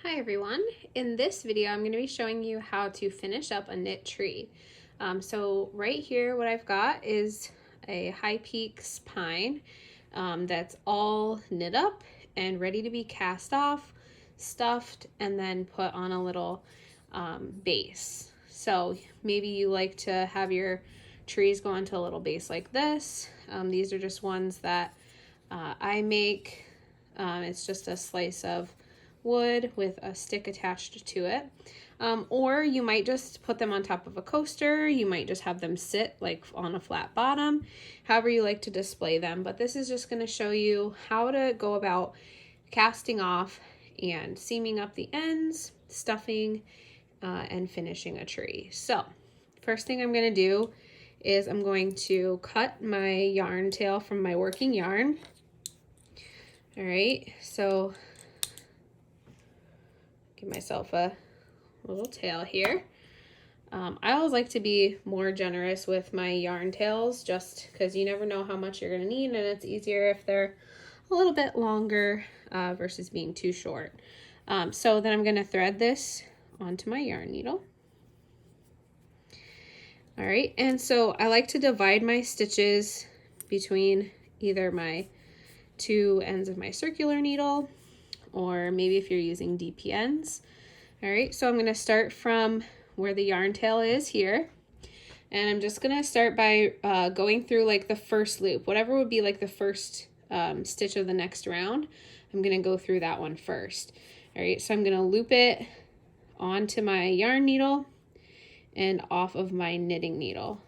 Hi everyone. In this video I'm going to be showing you how to finish up a knit tree. So right here what I've got is a High Peaks pine that's all knit up and ready to be cast off, stuffed, and then put on a little base. So maybe you like to have your trees go onto a little base like this. These are just ones that I make. It's just a slice of wood with a stick attached to it. Or you might just put them on top of a coaster. You might just have them sit like on a flat bottom, however you like to display them. But this is just going to show you how to go about casting off and seaming up the ends, stuffing, and finishing a tree. So first thing I'm going to do is I'm going to cut my yarn tail from my working yarn. All right, so give myself a little tail here. I always like to be more generous with my yarn tails just because you never know how much you're going to need, and it's easier if they're a little bit longer versus being too short. So then I'm going to thread this onto my yarn needle. All right, and so I like to divide my stitches between either my two ends of my circular needle, or maybe if you're using DPNs. All right, so I'm going to start from where the yarn tail is here, and I'm just going to start by going through like the first loop, whatever would be like the first stitch of the next round. I'm going to go through that one first. All right, so I'm going to loop it onto my yarn needle and off of my knitting needle,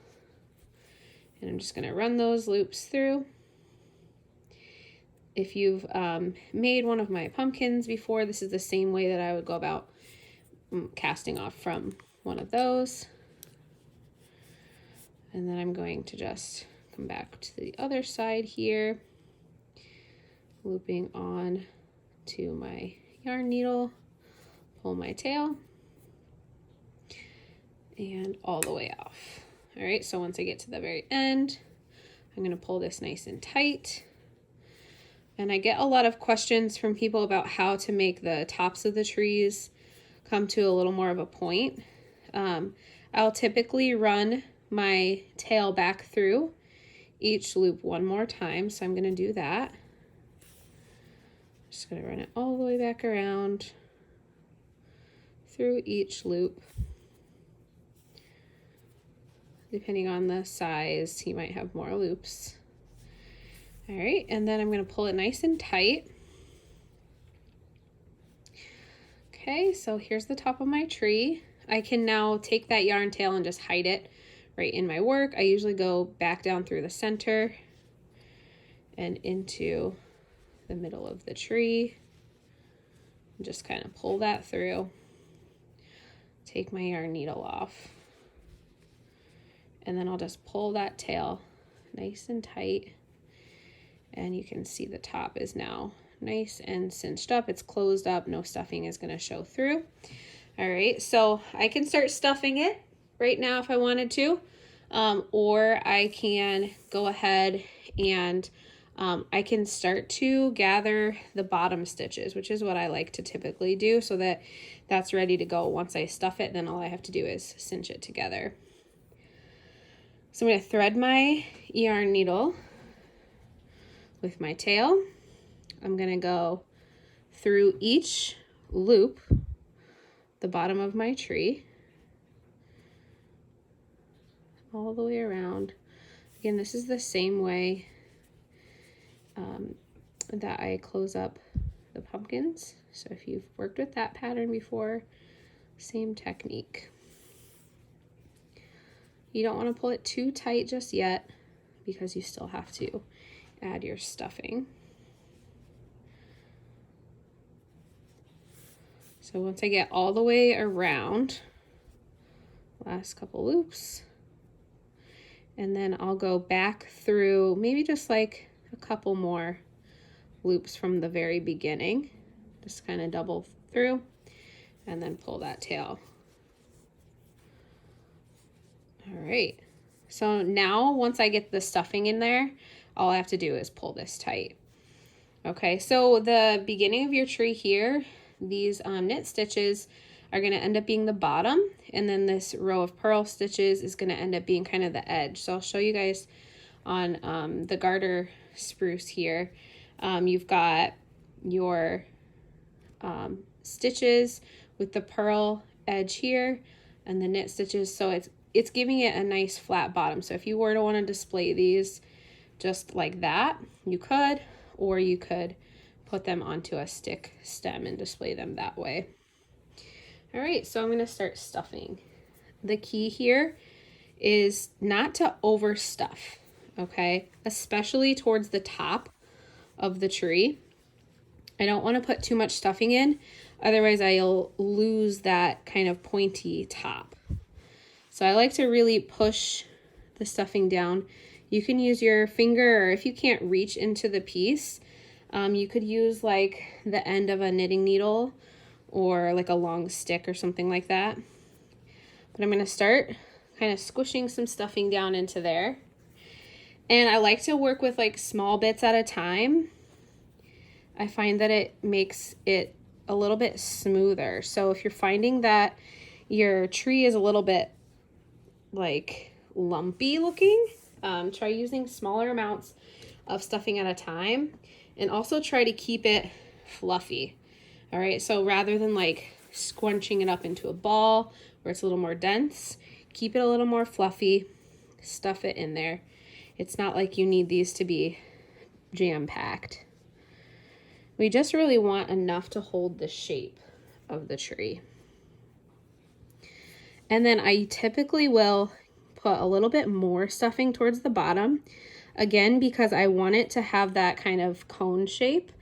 and I'm just going to run those loops through. If you've made one of my pumpkins before, this is the same way that I would go about casting off from one of those. And then I'm going to just come back to the other side here, looping on to my yarn needle, pull my tail, and all the way off. All right, so once I get to the very end, I'm going to pull this nice and tight. And I get a lot of questions from people about how to make the tops of the trees come to a little more of a point. I'll typically run my tail back through each loop one more time, so I'm going to do that. Just going to run it all the way back around through each loop. Depending on the size, you might have more loops. All right, and then I'm going to pull it nice and tight. Okay, so here's the top of my tree. I can now take that yarn tail and just hide it right in my work. I usually go back down through the center and into the middle of the tree. And just kind of pull that through. Take my yarn needle off. And then I'll just pull that tail nice and tight. And you can see the top is now nice and cinched up. It's closed up. No stuffing is going to show through. All right, so I can start stuffing it right now if I wanted to, or I can go ahead and I can start to gather the bottom stitches, which is what I like to typically do, so that that's ready to go. Once I stuff it, then all I have to do is cinch it together. So I'm going to thread my yarn needle with my tail. I'm going to go through each loop, the bottom of my tree, all the way around. Again, this is the same way that I close up the pumpkins. So if you've worked with that pattern before, same technique. You don't want to pull it too tight just yet because you still have to add your stuffing. So once I get all the way around, last couple loops, and then I'll go back through maybe just like a couple more loops from the very beginning, just kind of double through and then pull that tail. All right, so now once I get the stuffing in there, all I have to do is pull this tight. Okay, so the beginning of your tree here, these knit stitches are going to end up being the bottom, and then this row of purl stitches is going to end up being kind of the edge. So I'll show you guys on the garter spruce here. You've got your stitches with the purl edge here and the knit stitches, so it's giving it a nice flat bottom. So if you were to want to display these just like that, you could, or you could put them onto a stick stem and display them that way. All right, so I'm going to start stuffing. The key here is not to overstuff, okay? Especially towards the top of the tree. I don't want to put too much stuffing in, otherwise I'll lose that kind of pointy top. So I like to really push the stuffing down. You can use your finger, or if you can't reach into the piece, you could use like the end of a knitting needle or like a long stick or something like that. But I'm going to start kind of squishing some stuffing down into there. And I like to work with like small bits at a time. I find that it makes it a little bit smoother. So if you're finding that your tree is a little bit like lumpy looking, try using smaller amounts of stuffing at a time, and also try to keep it fluffy. All right, so rather than like scrunching it up into a ball where it's a little more dense, keep it a little more fluffy, stuff it in there. It's not like you need these to be jam-packed. We just really want enough to hold the shape of the tree. And then I typically will put a little bit more stuffing towards the bottom, again, because I want it to have that kind of cone shape.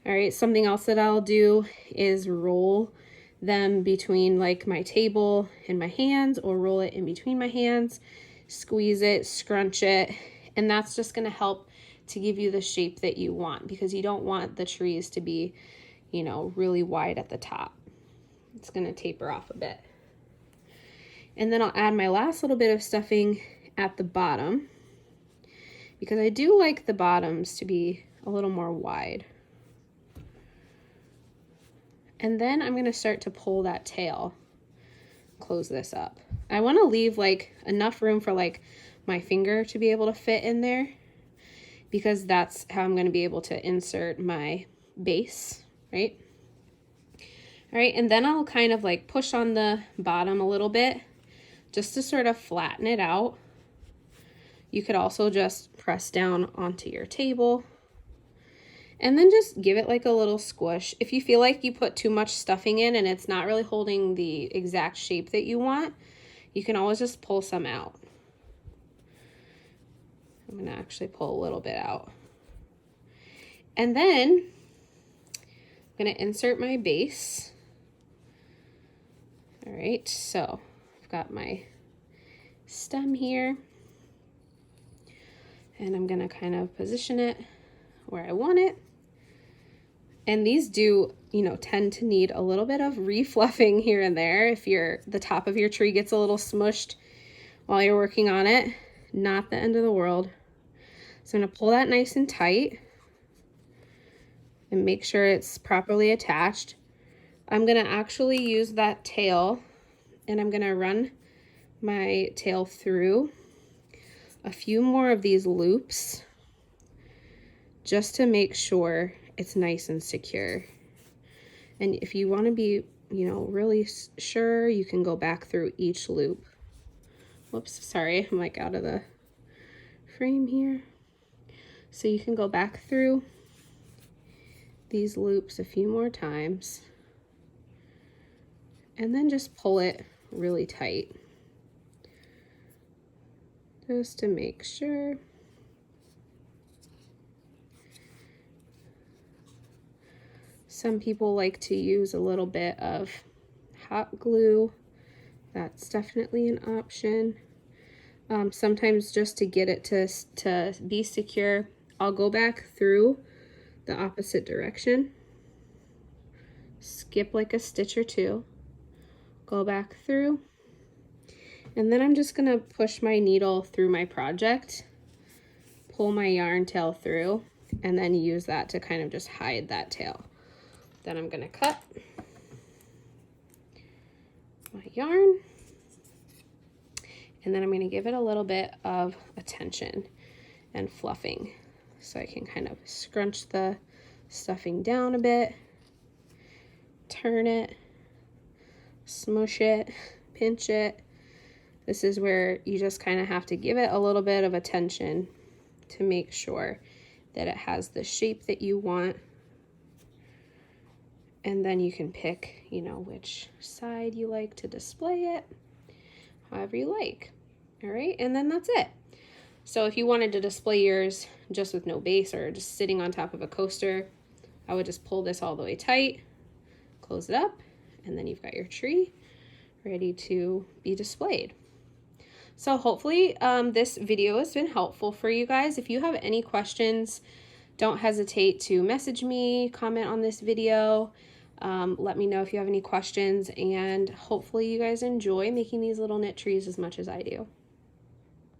All right, something else that I'll do is roll them between like my table and my hands, or roll it in between my hands, squeeze it, scrunch it, and that's just going to help to give you the shape that you want, because you don't want the trees to be, you know, really wide at the top. It's going to taper off a bit. And then I'll add my last little bit of stuffing at the bottom, because I do like the bottoms to be a little more wide. And then I'm going to start to pull that tail, close this up. I want to leave like enough room for like my finger to be able to fit in there, because that's how I'm going to be able to insert my base, right? All right, and then I'll kind of like push on the bottom a little bit just to sort of flatten it out. You could also just press down onto your table and then just give it like a little squish. If you feel like you put too much stuffing in and it's not really holding the exact shape that you want, you can always just pull some out. I'm going to actually pull a little bit out. And then I'm going to insert my base. All right, so I've got my stem here, and I'm going to kind of position it where I want it. And these do, you know, tend to need a little bit of refluffing here and there. If the top of your tree gets a little smushed while you're working on it, not the end of the world. So I'm going to pull that nice and tight and make sure it's properly attached. I'm going to actually use that tail, and I'm going to run my tail through a few more of these loops just to make sure it's nice and secure. And if you want to be, you know, really sure, you can go back through each loop. Whoops, sorry, I'm like out of the frame here. So you can go back through these loops a few more times, and then just pull it really tight, just to make sure. Some people like to use a little bit of hot glue. That's definitely an option. Sometimes just to get it to be secure, I'll go back through the opposite direction, skip like a stitch or two, go back through, and then I'm just going to push my needle through my project, pull my yarn tail through, and then use that to kind of just hide that tail. Then I'm going to cut. yarn. And then I'm going to give it a little bit of attention and fluffing. So I can kind of scrunch the stuffing down a bit, turn it, smush it, pinch it. This is where you just kind of have to give it a little bit of attention to make sure that it has the shape that you want. And then you can pick, you know, which side you like to display it, however you like. All right, and then that's it. So if you wanted to display yours just with no base or just sitting on top of a coaster, I would just pull this all the way tight, close it up, and then you've got your tree ready to be displayed. So hopefully this video has been helpful for you guys. If you have any questions, don't hesitate to message me, comment on this video. Let me know if you have any questions, and hopefully you guys enjoy making these little knit trees as much as I do.